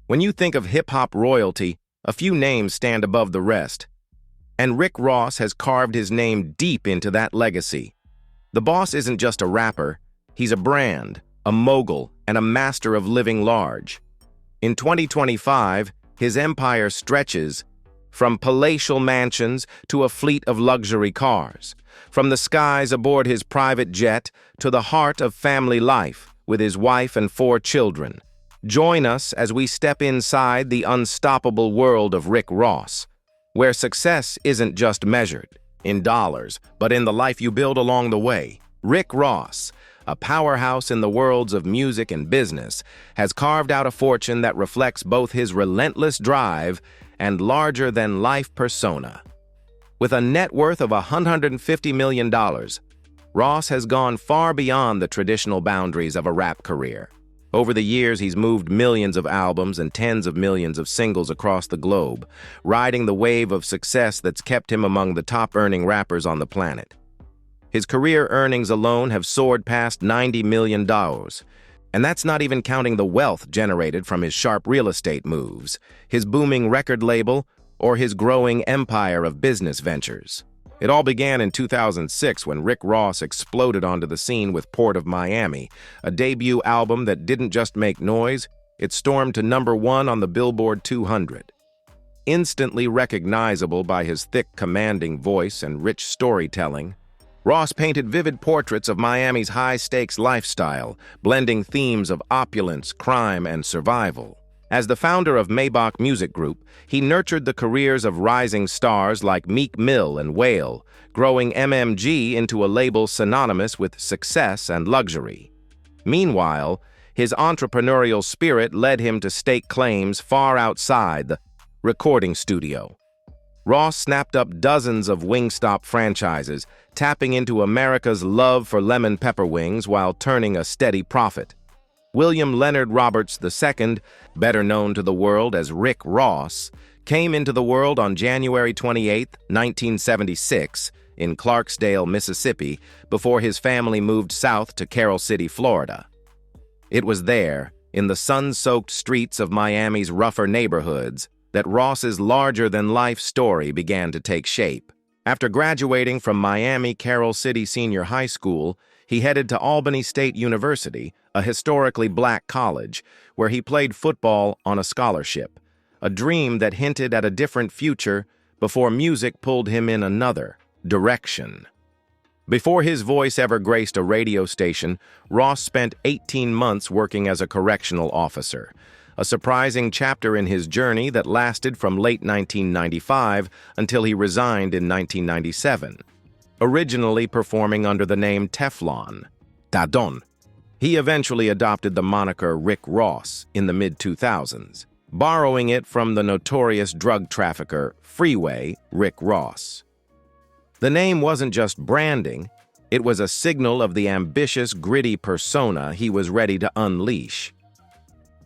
When you think of hip-hop royalty, a few names stand above the rest. And Rick Ross has carved his name deep into that legacy. The boss isn't just a rapper, he's a brand, a mogul, and a master of living large. In 2025, his empire stretches from palatial mansions to a fleet of luxury cars, from the skies aboard his private jet to the heart of family life with his wife and 4 children. Join us as we step inside the unstoppable world of Rick Ross, where success isn't just measured in dollars, but in the life you build along the way. Rick Ross, a powerhouse in the worlds of music and business, has carved out a fortune that reflects both his relentless drive and larger-than-life persona. With a net worth of $150 million, Ross has gone far beyond the traditional boundaries of a rap career. Over the years, he's moved millions of albums and tens of millions of singles across the globe, riding the wave of success that's kept him among the top-earning rappers on the planet. His career earnings alone have soared past $90 million, and that's not even counting the wealth generated from his sharp real estate moves, his booming record label, or his growing empire of business ventures. It all began in 2006 when Rick Ross exploded onto the scene with Port of Miami, a debut album that didn't just make noise, it stormed to #1 on the Billboard 200. Instantly recognizable by his thick, commanding voice and rich storytelling, Ross painted vivid portraits of Miami's high-stakes lifestyle, blending themes of opulence, crime, and survival. As the founder of Maybach Music Group, he nurtured the careers of rising stars like Meek Mill and Whale, growing MMG into a label synonymous with success and luxury. Meanwhile, his entrepreneurial spirit led him to stake claims far outside the recording studio. Ross snapped up dozens of Wingstop franchises, tapping into America's love for lemon pepper wings while turning a steady profit. William Leonard Roberts II, better known to the world as Rick Ross, came into the world on January 28, 1976, in Clarksdale, Mississippi, before his family moved south to Carol City, Florida. It was there, in the sun-soaked streets of Miami's rougher neighborhoods, that Ross's larger-than-life story began to take shape. After graduating from Miami Carol City Senior High School, he headed to Albany State University, a historically black college, where he played football on a scholarship, a dream that hinted at a different future before music pulled him in another direction. Before his voice ever graced a radio station, Ross spent 18 months working as a correctional officer, a surprising chapter in his journey that lasted from late 1995 until he resigned in 1997. Originally performing under the name Teflon, Tadon, he eventually adopted the moniker Rick Ross in the mid-2000s, borrowing it from the notorious drug trafficker Freeway Rick Ross. The name wasn't just branding, it was a signal of the ambitious, gritty persona he was ready to unleash.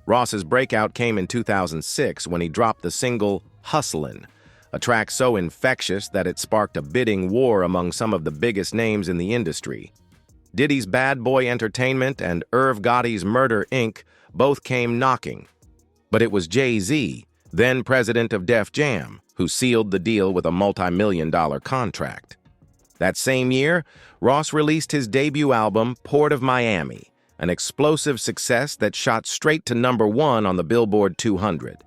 Ross's breakout came in 2006 when he dropped the single Hustlin', a track so infectious that it sparked a bidding war among some of the biggest names in the industry. Diddy's Bad Boy Entertainment and Irv Gotti's Murder, Inc. both came knocking. But it was Jay-Z, then president of Def Jam, who sealed the deal with a multi-million-dollar contract. That same year, Ross released his debut album, Port of Miami, an explosive success that shot straight to #1 on the Billboard 200.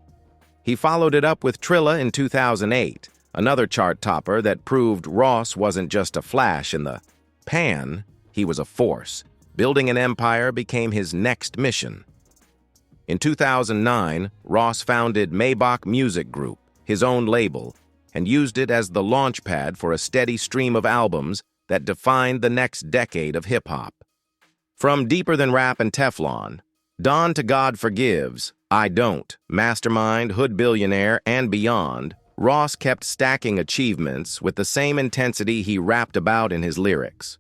He followed it up with Trilla in 2008, another chart topper that proved Ross wasn't just a flash in the pan, he was a force. Building an empire became his next mission. In 2009, Ross founded Maybach Music Group, his own label, and used it as the launchpad for a steady stream of albums that defined the next decade of hip-hop. From Deeper Than Rap and Teflon, Dawn to God Forgives, I Don't, Mastermind, Hood Billionaire, and beyond, Ross kept stacking achievements with the same intensity he rapped about in his lyrics.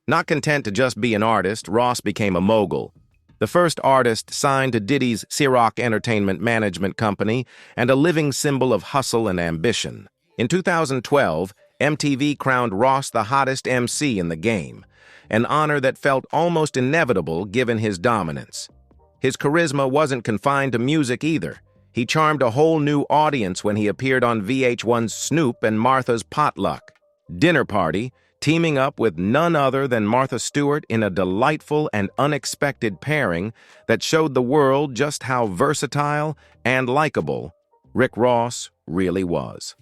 Not content to just be an artist, Ross became a mogul, the first artist signed to Diddy's Ciroc Entertainment Management Company and a living symbol of hustle and ambition. In 2012, MTV crowned Ross the hottest MC in the game, an honor that felt almost inevitable given his dominance. His charisma wasn't confined to music either. He charmed a whole new audience when he appeared on VH1's Snoop and Martha's Potluck dinner party, teaming up with none other than Martha Stewart in a delightful and unexpected pairing that showed the world just how versatile and likable Rick Ross really was.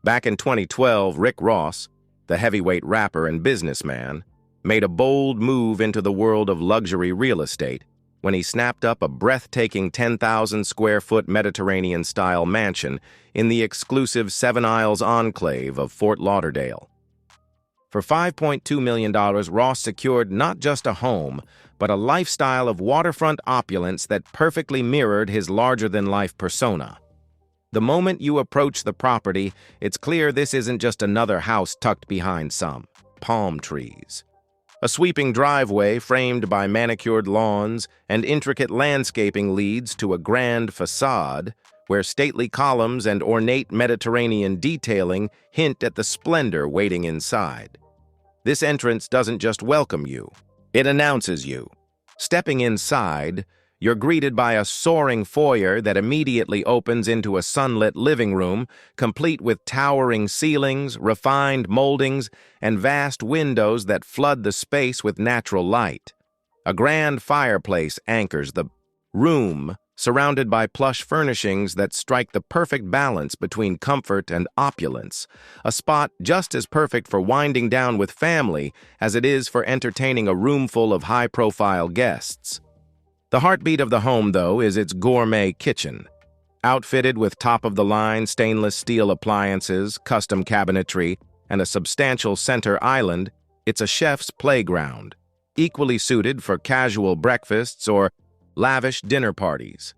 Back in 2012, Rick Ross, the heavyweight rapper and businessman, made a bold move into the world of luxury real estate when he snapped up a breathtaking 10,000-square-foot Mediterranean-style mansion in the exclusive Seven Isles enclave of Fort Lauderdale. For $5.2 million, Ross secured not just a home, but a lifestyle of waterfront opulence that perfectly mirrored his larger-than-life persona. The moment you approach the property, it's clear this isn't just another house tucked behind some palm trees. A sweeping driveway framed by manicured lawns and intricate landscaping leads to a grand facade where stately columns and ornate Mediterranean detailing hint at the splendor waiting inside. This entrance doesn't just welcome you, it announces you. Stepping inside, you're greeted by a soaring foyer that immediately opens into a sunlit living room, complete with towering ceilings, refined moldings, and vast windows that flood the space with natural light. A grand fireplace anchors the room, surrounded by plush furnishings that strike the perfect balance between comfort and opulence, a spot just as perfect for winding down with family as it is for entertaining a room full of high-profile guests. The heartbeat of the home, though, is its gourmet kitchen. Outfitted with top-of-the-line stainless steel appliances, custom cabinetry, and a substantial center island, it's a chef's playground, equally suited for casual breakfasts or lavish dinner parties.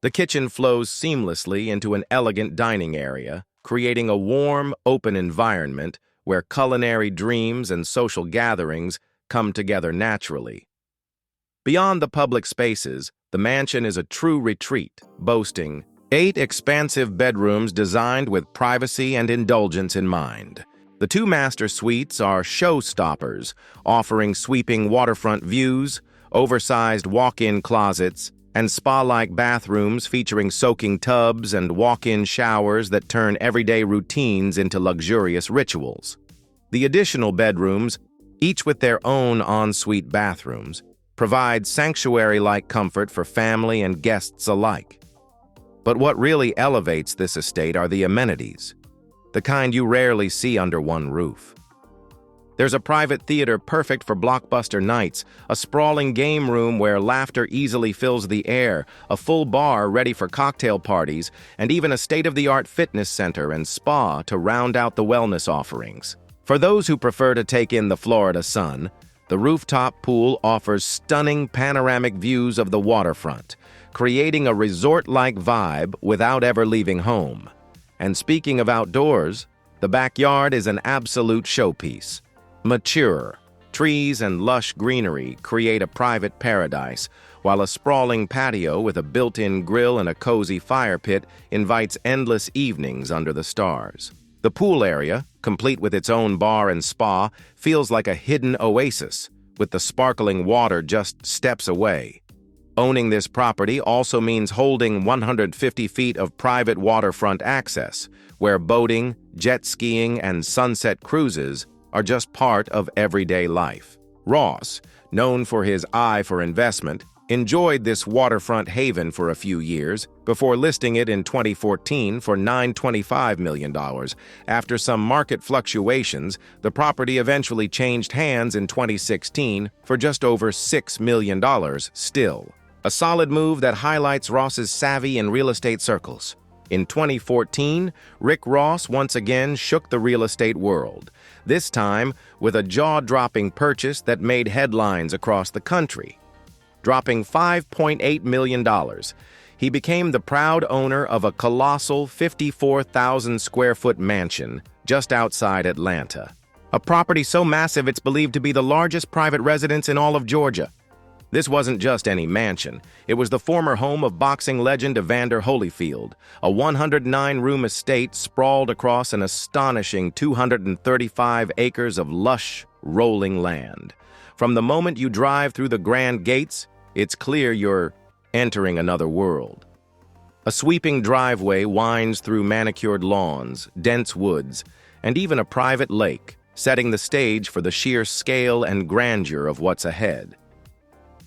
The kitchen flows seamlessly into an elegant dining area, creating a warm, open environment where culinary dreams and social gatherings come together naturally. Beyond the public spaces, the mansion is a true retreat, boasting 8 expansive bedrooms designed with privacy and indulgence in mind. The 2 master suites are showstoppers, offering sweeping waterfront views, oversized walk-in closets, and spa-like bathrooms featuring soaking tubs and walk-in showers that turn everyday routines into luxurious rituals. The additional bedrooms, each with their own ensuite bathrooms, provide sanctuary-like comfort for family and guests alike. But what really elevates this estate are the amenities, the kind you rarely see under one roof. There's a private theater perfect for blockbuster nights, a sprawling game room where laughter easily fills the air, a full bar ready for cocktail parties, and even a state-of-the-art fitness center and spa to round out the wellness offerings. For those who prefer to take in the Florida sun, the rooftop pool offers stunning panoramic views of the waterfront, creating a resort-like vibe without ever leaving home. And speaking of outdoors, the backyard is an absolute showpiece. Mature trees and lush greenery create a private paradise, while a sprawling patio with a built-in grill and a cozy fire pit invites endless evenings under the stars. The pool area, complete with its own bar and spa, feels like a hidden oasis, with the sparkling water just steps away. Owning this property also means holding 150 feet of private waterfront access, where boating, jet skiing, and sunset cruises are just part of everyday life. Ross, known for his eye for investment, enjoyed this waterfront haven for a few years before listing it in 2014 for $925 million. After some market fluctuations, the property eventually changed hands in 2016 for just over $6 million still. A solid move that highlights Ross's savvy in real estate circles. In 2014, Rick Ross once again shook the real estate world, this time with a jaw-dropping purchase that made headlines across the country. Dropping $5.8 million, he became the proud owner of a colossal 54,000-square-foot mansion just outside Atlanta. A property so massive it's believed to be the largest private residence in all of Georgia. This wasn't just any mansion. It was the former home of boxing legend Evander Holyfield, a 109-room estate sprawled across an astonishing 235 acres of lush, rolling land. From the moment you drive through the grand gates, it's clear you're entering another world. A sweeping driveway winds through manicured lawns, dense woods, and even a private lake, setting the stage for the sheer scale and grandeur of what's ahead.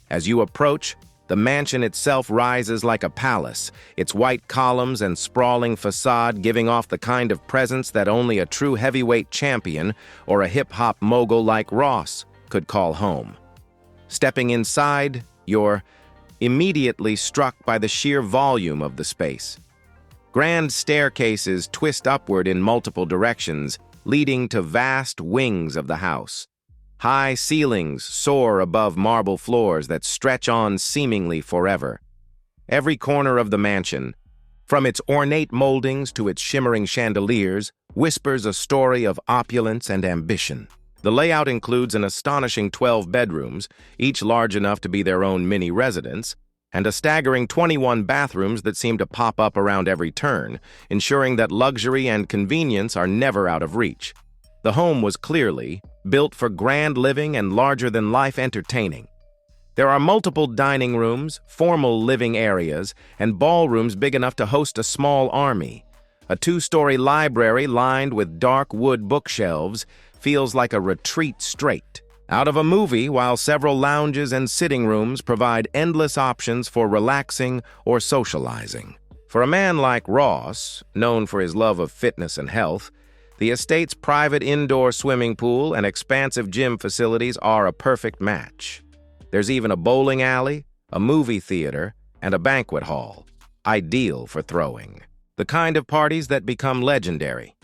As you approach, the mansion itself rises like a palace, its white columns and sprawling facade giving off the kind of presence that only a true heavyweight champion or a hip-hop mogul like Ross could call home. Stepping inside, you're immediately struck by the sheer volume of the space. Grand staircases twist upward in multiple directions, leading to vast wings of the house. High ceilings soar above marble floors that stretch on seemingly forever. Every corner of the mansion, from its ornate moldings to its shimmering chandeliers, whispers a story of opulence and ambition. The layout includes an astonishing 12 bedrooms, each large enough to be their own mini residence, and a staggering 21 bathrooms that seem to pop up around every turn, ensuring that luxury and convenience are never out of reach. The home was clearly built for grand living and larger-than-life entertaining. There are multiple dining rooms, formal living areas, and ballrooms big enough to host a small army. A 2-story library lined with dark wood bookshelves feels like a retreat straight out of a movie, while several lounges and sitting rooms provide endless options for relaxing or socializing. For a man like Ross, known for his love of fitness and health, the estate's private indoor swimming pool and expansive gym facilities are a perfect match. There's even a bowling alley, a movie theater, and a banquet hall, ideal for throwing. The kind of parties that become legendary.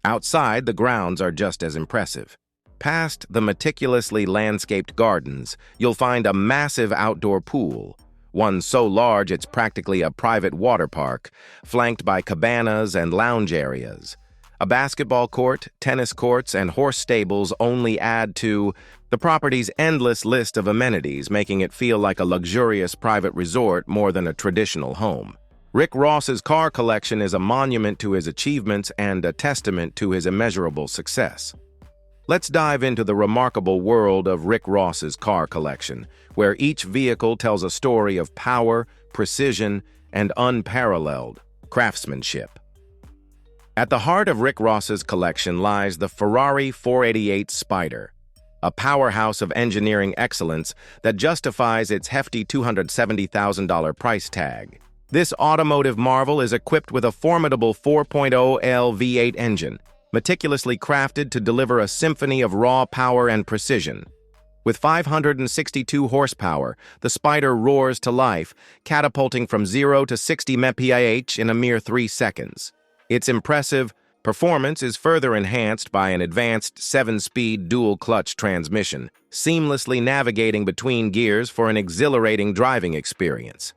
Outside, the grounds are just as impressive. Past the meticulously landscaped gardens, you'll find a massive outdoor pool, one so large it's practically a private water park, flanked by cabanas and lounge areas. A basketball court, tennis courts, and horse stables only add to the property's endless list of amenities, making it feel like a luxurious private resort more than a traditional home. Rick Ross's car collection is a monument to his achievements and a testament to his immeasurable success. Let's dive into the remarkable world of Rick Ross's car collection, where each vehicle tells a story of power, precision, and unparalleled craftsmanship. At the heart of Rick Ross's collection lies the Ferrari 488 Spider, a powerhouse of engineering excellence that justifies its hefty $270,000 price tag. This automotive marvel is equipped with a formidable 4.0L V8 engine, meticulously crafted to deliver a symphony of raw power and precision. With 562 horsepower, the Spider roars to life, catapulting from 0 to 60 mph in a mere 3 seconds. Its impressive performance is further enhanced by an advanced 7-speed dual-clutch transmission, seamlessly navigating between gears for an exhilarating driving experience.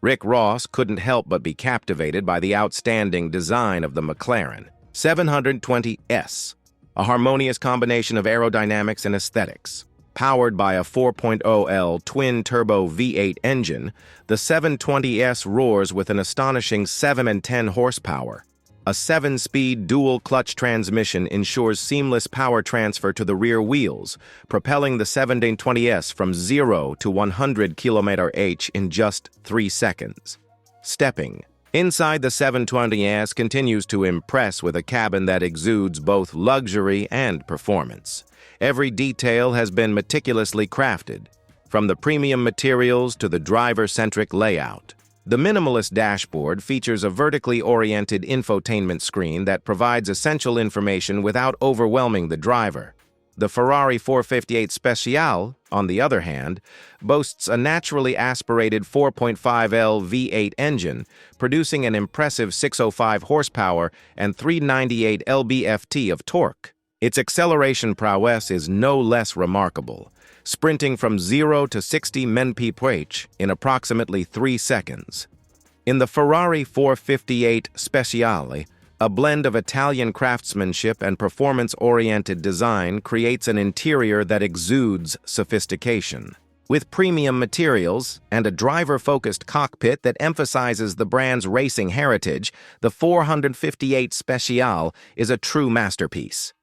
Rick Ross couldn't help but be captivated by the outstanding design of the McLaren 720S, a harmonious combination of aerodynamics and aesthetics. Powered by a 4.0L twin-turbo V8 engine, the 720S roars with an astonishing 710 horsepower. A 7-speed dual-clutch transmission ensures seamless power transfer to the rear wheels, propelling the 720S from 0 to 100 km/h in just 3 seconds. Stepping inside, the 720S continues to impress with a cabin that exudes both luxury and performance. Every detail has been meticulously crafted, from the premium materials to the driver-centric layout. The minimalist dashboard features a vertically oriented infotainment screen that provides essential information without overwhelming the driver. The Ferrari 458 Speciale, on the other hand, boasts a naturally aspirated 4.5L V8 engine, producing an impressive 605 horsepower and 398 lb-ft of torque. Its acceleration prowess is no less remarkable, sprinting from 0 to 60 mph in approximately 3 seconds. In the Ferrari 458 Speciale, a blend of Italian craftsmanship and performance-oriented design creates an interior that exudes sophistication. With premium materials and a driver-focused cockpit that emphasizes the brand's racing heritage, the 458 Speciale is a true masterpiece.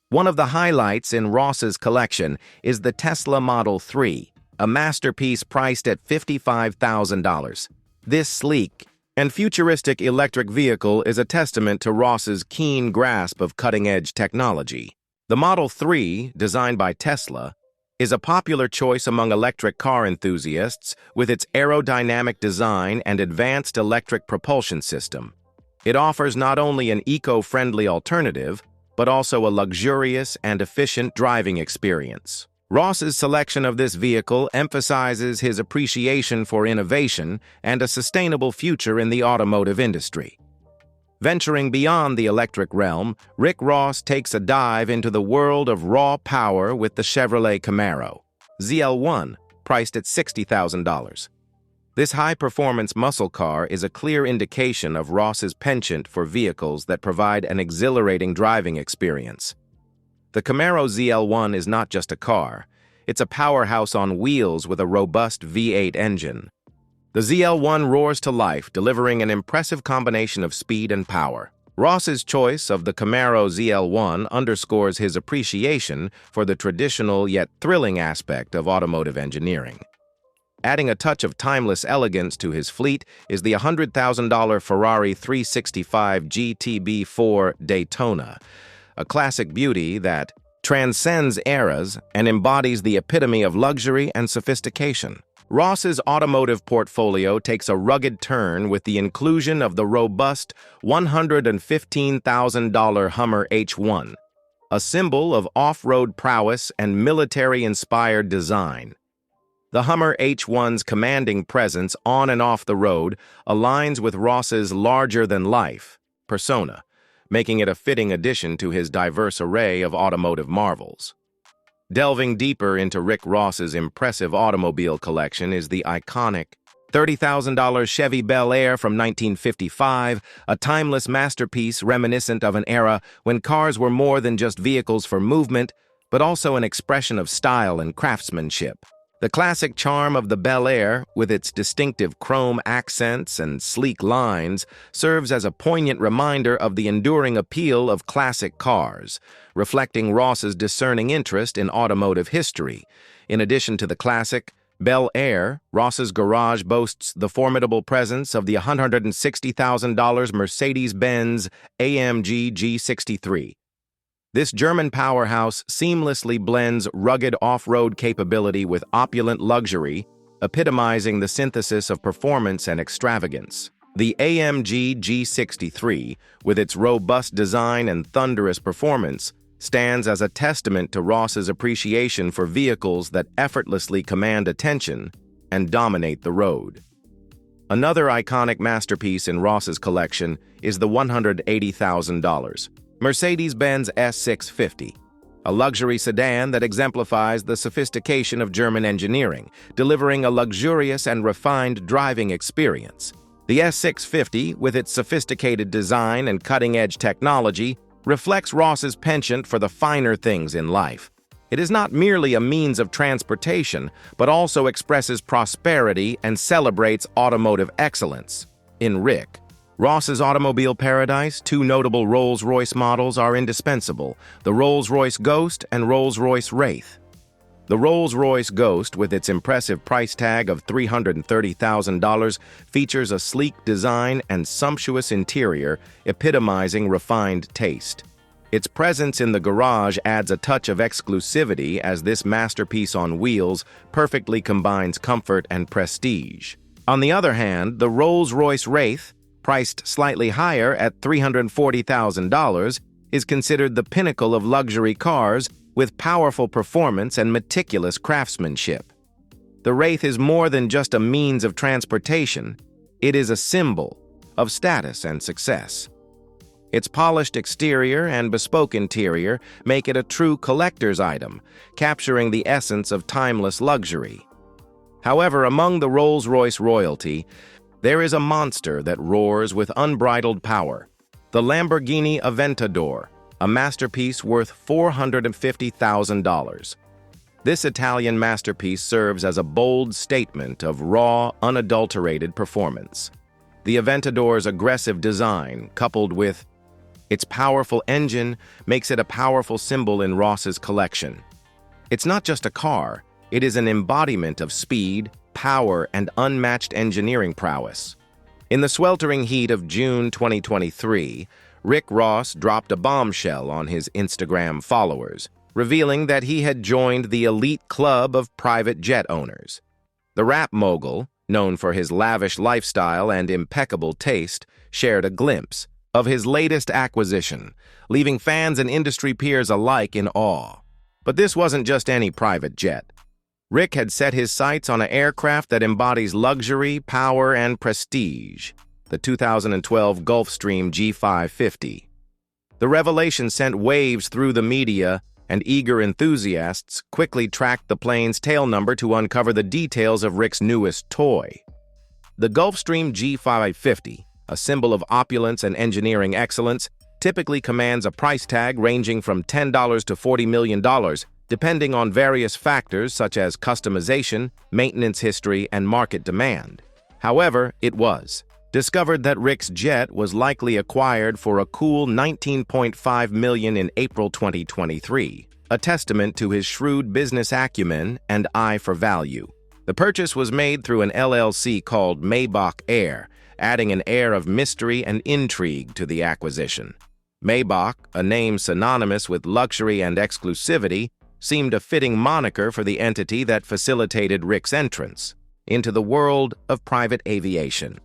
One of the highlights in Ross's collection is the Tesla Model 3, a masterpiece priced at $55,000. This sleek and futuristic electric vehicle is a testament to Ross's keen grasp of cutting-edge technology. The Model 3, designed by Tesla, is a popular choice among electric car enthusiasts with its aerodynamic design and advanced electric propulsion system. It offers not only an eco-friendly alternative, but also a luxurious and efficient driving experience. Ross's selection of this vehicle emphasizes his appreciation for innovation and a sustainable future in the automotive industry. Venturing beyond the electric realm, Rick Ross takes a dive into the world of raw power with the Chevrolet Camaro ZL1, priced at $60,000. This high-performance muscle car is a clear indication of Ross's penchant for vehicles that provide an exhilarating driving experience. The Camaro ZL1 is not just a car, it's a powerhouse on wheels with a robust V8 engine. The ZL1 roars to life, delivering an impressive combination of speed and power. Ross's choice of the Camaro ZL1 underscores his appreciation for the traditional yet thrilling aspect of automotive engineering. Adding a touch of timeless elegance to his fleet is the $100,000 Ferrari 365 GTB4 Daytona, a classic beauty that transcends eras and embodies the epitome of luxury and sophistication. Ross's automotive portfolio takes a rugged turn with the inclusion of the robust $115,000 Hummer H1, a symbol of off-road prowess and military-inspired design. The Hummer H1's commanding presence on and off the road aligns with Ross's larger-than-life persona, making it a fitting addition to his diverse array of automotive marvels. Delving deeper into Rick Ross's impressive automobile collection is the iconic $30,000 Chevy Bel Air from 1955, a timeless masterpiece reminiscent of an era when cars were more than just vehicles for movement, but also an expression of style and craftsmanship. The classic charm of the Bel Air, with its distinctive chrome accents and sleek lines, serves as a poignant reminder of the enduring appeal of classic cars, reflecting Ross's discerning interest in automotive history. In addition to the classic Bel Air, Ross's garage boasts the formidable presence of the $160,000 Mercedes-Benz AMG G63. This German powerhouse seamlessly blends rugged off-road capability with opulent luxury, epitomizing the synthesis of performance and extravagance. The AMG G63, with its robust design and thunderous performance, stands as a testament to Ross's appreciation for vehicles that effortlessly command attention and dominate the road. Another iconic masterpiece in Ross's collection is the $180,000 Mercedes-Benz S650, a luxury sedan that exemplifies the sophistication of German engineering, delivering a luxurious and refined driving experience. The S650, with its sophisticated design and cutting-edge technology, reflects Ross's penchant for the finer things in life. It is not merely a means of transportation, but also expresses prosperity and celebrates automotive excellence. In Rick Ross's automobile paradise, two notable Rolls-Royce models are indispensable: the Rolls-Royce Ghost and Rolls-Royce Wraith. The Rolls-Royce Ghost, with its impressive price tag of $330,000, features a sleek design and sumptuous interior, epitomizing refined taste. Its presence in the garage adds a touch of exclusivity as this masterpiece on wheels perfectly combines comfort and prestige. On the other hand, the Rolls-Royce Wraith, priced slightly higher at $340,000, is considered the pinnacle of luxury cars with powerful performance and meticulous craftsmanship. The Wraith is more than just a means of transportation, it is a symbol of status and success. Its polished exterior and bespoke interior make it a true collector's item, capturing the essence of timeless luxury. However, among the Rolls-Royce royalty, there is a monster that roars with unbridled power: the Lamborghini Aventador, a masterpiece worth $450,000. This Italian masterpiece serves as a bold statement of raw, unadulterated performance. The Aventador's aggressive design, coupled with its powerful engine, makes it a powerful symbol in Ross's collection. It's not just a car, it is an embodiment of speed, power and unmatched engineering prowess. In the sweltering heat of June 2023, Rick Ross dropped a bombshell on his Instagram followers, revealing that he had joined the elite club of private jet owners. The rap mogul, known for his lavish lifestyle and impeccable taste, shared a glimpse of his latest acquisition, leaving fans and industry peers alike in awe. But this wasn't just any private jet. Rick had set his sights on an aircraft that embodies luxury, power, and prestige, the 2012 Gulfstream G550. The revelation sent waves through the media, and eager enthusiasts quickly tracked the plane's tail number to uncover the details of Rick's newest toy. The Gulfstream G550, a symbol of opulence and engineering excellence, typically commands a price tag ranging from $10 to $40 million, depending on various factors such as customization, maintenance history, and market demand. However, it was discovered that Rick's jet was likely acquired for a cool $19.5 million in April 2023, a testament to his shrewd business acumen and eye for value. The purchase was made through an LLC called Maybach Air, adding an air of mystery and intrigue to the acquisition. Maybach, a name synonymous with luxury and exclusivity, seemed a fitting moniker for the entity that facilitated Rick's entrance into the world of private aviation.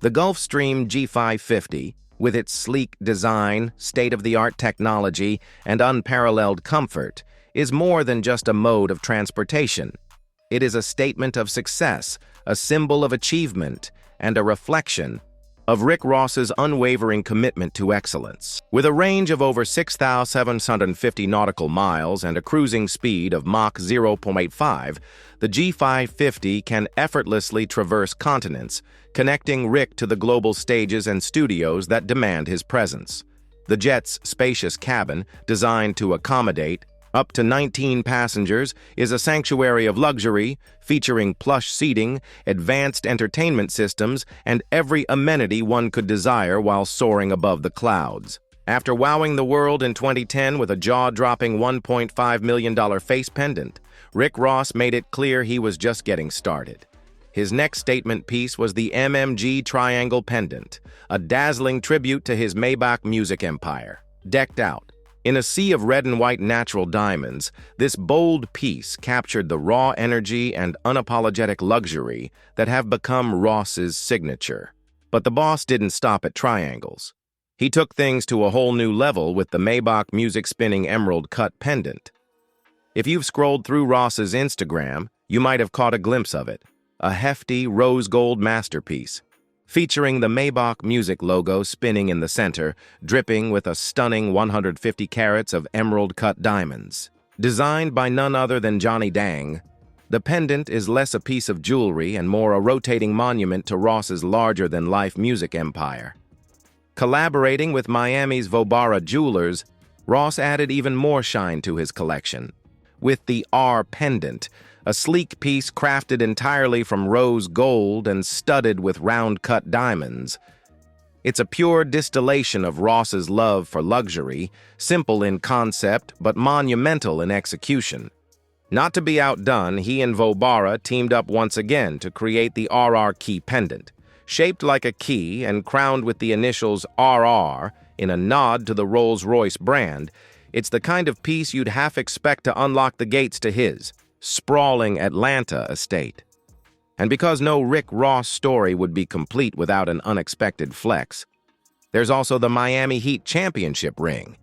The Gulfstream G550, with its sleek design, state-of-the-art technology, and unparalleled comfort, is more than just a mode of transportation. It is a statement of success, a symbol of achievement, and a reflection of Rick Ross's unwavering commitment to excellence. With a range of over 6,750 nautical miles and a cruising speed of Mach 0.85, the G550 can effortlessly traverse continents, connecting Rick to the global stages and studios that demand his presence. The jet's spacious cabin, designed to accommodate up to 19 passengers, is a sanctuary of luxury, featuring plush seating, advanced entertainment systems, and every amenity one could desire while soaring above the clouds. After wowing the world in 2010 with a jaw-dropping $1.5 million face pendant, Rick Ross made it clear he was just getting started. His next statement piece was the MMG Triangle Pendant, a dazzling tribute to his Maybach music empire. Decked out in a sea of red and white natural diamonds, this bold piece captured the raw energy and unapologetic luxury that have become Ross's signature. But the boss didn't stop at triangles. He took things to a whole new level with the Maybach music-spinning emerald-cut pendant. If you've scrolled through Ross's Instagram, you might have caught a glimpse of it, a hefty rose gold masterpiece, featuring the Maybach music logo spinning in the center, dripping with a stunning 150 carats of emerald-cut diamonds. Designed by none other than Johnny Dang, the pendant is less a piece of jewelry and more a rotating monument to Ross's larger-than-life music empire. Collaborating with Miami's Vobara Jewelers, Ross added even more shine to his collection. With the R pendant, a sleek piece crafted entirely from rose gold and studded with round-cut diamonds. It's a pure distillation of Ross's love for luxury, simple in concept but monumental in execution. Not to be outdone, he and Vobara teamed up once again to create the RR Key pendant. Shaped like a key and crowned with the initials RR in a nod to the Rolls-Royce brand, it's the kind of piece you'd half expect to unlock the gates to his sprawling Atlanta estate. And because no Rick Ross story would be complete without an unexpected flex, there's also the Miami Heat championship ring.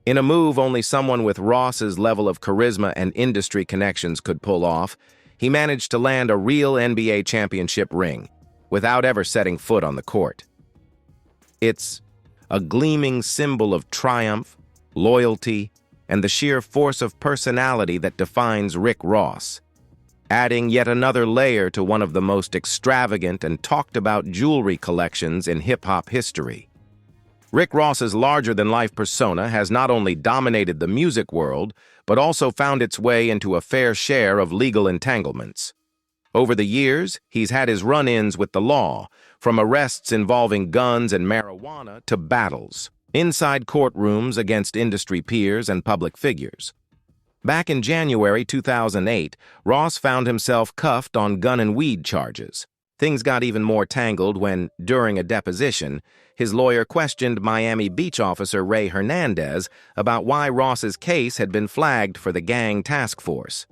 In a move only someone with Ross's level of charisma and industry connections could pull off, he managed to land a real NBA championship ring without ever setting foot on the court. It's a gleaming symbol of triumph, loyalty, and the sheer force of personality that defines Rick Ross, adding yet another layer to one of the most extravagant and talked-about jewelry collections in hip-hop history. Rick Ross's larger-than-life persona has not only dominated the music world, but also found its way into a fair share of legal entanglements. Over the years, he's had his run-ins with the law, from arrests involving guns and marijuana to battles inside courtrooms against industry peers and public figures. Back in January 2008, Ross found himself cuffed on gun and weed charges. Things got even more tangled when, during a deposition, his lawyer questioned Miami Beach officer Ray Hernandez about why Ross's case had been flagged for the gang task force.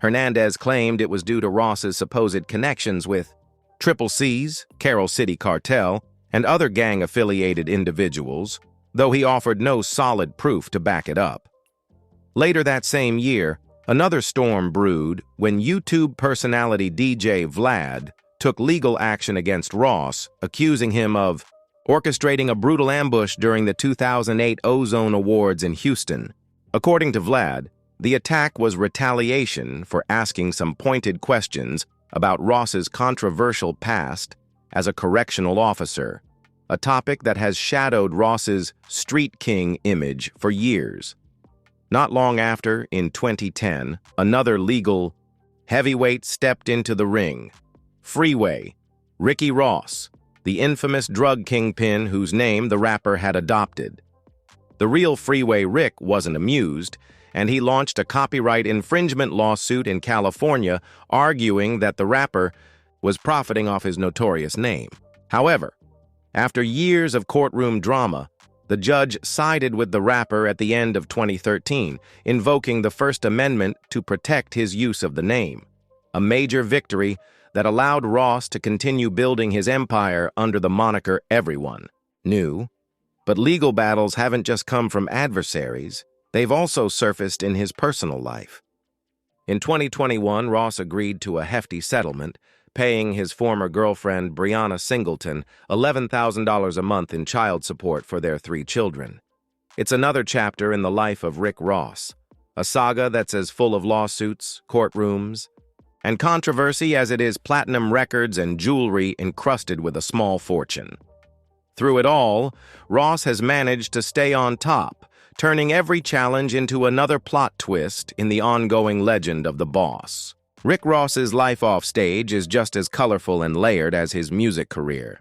Hernandez claimed it was due to Ross's supposed connections with Triple C's, Carroll City Cartel, and other gang-affiliated individuals, though he offered no solid proof to back it up. Later that same year, another storm brewed when YouTube personality DJ Vlad took legal action against Ross, accusing him of orchestrating a brutal ambush during the 2008 Ozone Awards in Houston. According to Vlad, the attack was retaliation for asking some pointed questions about Ross's controversial past as a correctional officer, a topic that has shadowed Ross's street king image for years. Not long after, in 2010, another legal heavyweight stepped into the ring. Freeway, Ricky Ross, the infamous drug kingpin whose name the rapper had adopted. The real Freeway Rick wasn't amused, and he launched a copyright infringement lawsuit in California, arguing that the rapper was profiting off his notorious name. However, after years of courtroom drama, the judge sided with the rapper at the end of 2013, invoking the First Amendment to protect his use of the name, a major victory that allowed Ross to continue building his empire under the moniker everyone knew. But legal battles haven't just come from adversaries, they've also surfaced in his personal life. In 2021, Ross agreed to a hefty settlement, paying his former girlfriend, Brianna Singleton, $11,000 a month in child support for their 3 children. It's another chapter in the life of Rick Ross, a saga that's as full of lawsuits, courtrooms, and controversy as it is platinum records and jewelry encrusted with a small fortune. Through it all, Ross has managed to stay on top, turning every challenge into another plot twist in the ongoing legend of the boss. Rick Ross's life off stage is just as colorful and layered as his music career.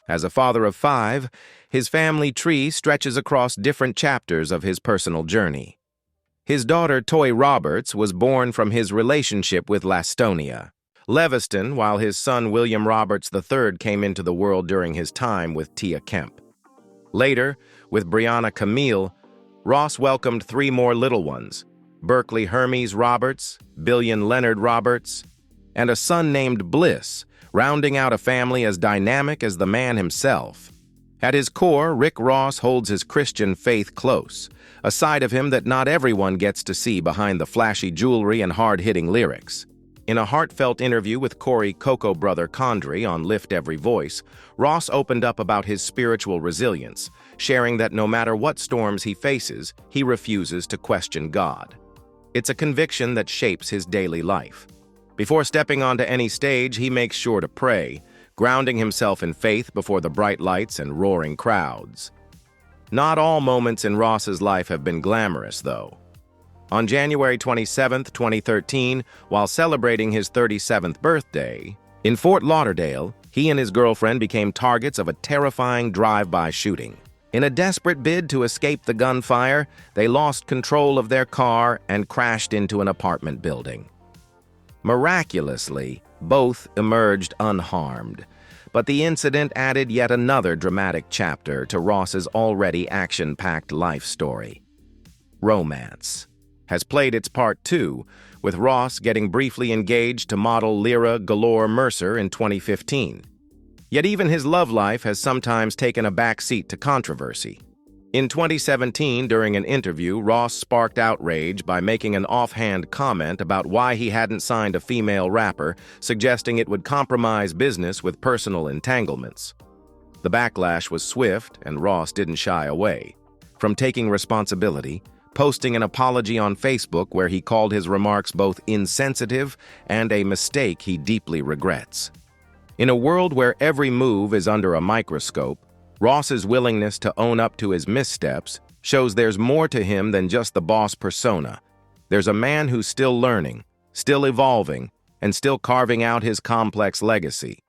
As a father of 5, his family tree stretches across different chapters of his personal journey. His daughter, Toy Roberts, was born from his relationship with Lastonia Leviston, while his son, William Roberts III, came into the world during his time with Tia Kemp. Later, with Brianna Camille, Ross welcomed 3 more little ones, Berkeley Hermes Roberts, Billion Leonard Roberts, and a son named Bliss, rounding out a family as dynamic as the man himself. At his core, Rick Ross holds his Christian faith close, a side of him that not everyone gets to see behind the flashy jewelry and hard-hitting lyrics. In a heartfelt interview with Corey Coco Brother Condry on Lift Every Voice, Ross opened up about his spiritual resilience, sharing that no matter what storms he faces, he refuses to question God. It's a conviction that shapes his daily life. Before stepping onto any stage, he makes sure to pray, grounding himself in faith before the bright lights and roaring crowds. Not all moments in Ross's life have been glamorous, though. On January 27, 2013, while celebrating his 37th birthday, in Fort Lauderdale, he and his girlfriend became targets of a terrifying drive-by shooting. In a desperate bid to escape the gunfire, they lost control of their car and crashed into an apartment building. Miraculously, both emerged unharmed, but the incident added yet another dramatic chapter to Ross's already action-packed life story. Romance has played its part too, with Ross getting briefly engaged to model Lyra Galore Mercer in 2015. Yet even his love life has sometimes taken a backseat to controversy. In 2017, during an interview, Ross sparked outrage by making an offhand comment about why he hadn't signed a female rapper, suggesting it would compromise business with personal entanglements. The backlash was swift, and Ross didn't shy away from taking responsibility, posting an apology on Facebook where he called his remarks both insensitive and a mistake he deeply regrets. In a world where every move is under a microscope, Ross's willingness to own up to his missteps shows there's more to him than just the boss persona. There's a man who's still learning, still evolving, and still carving out his complex legacy.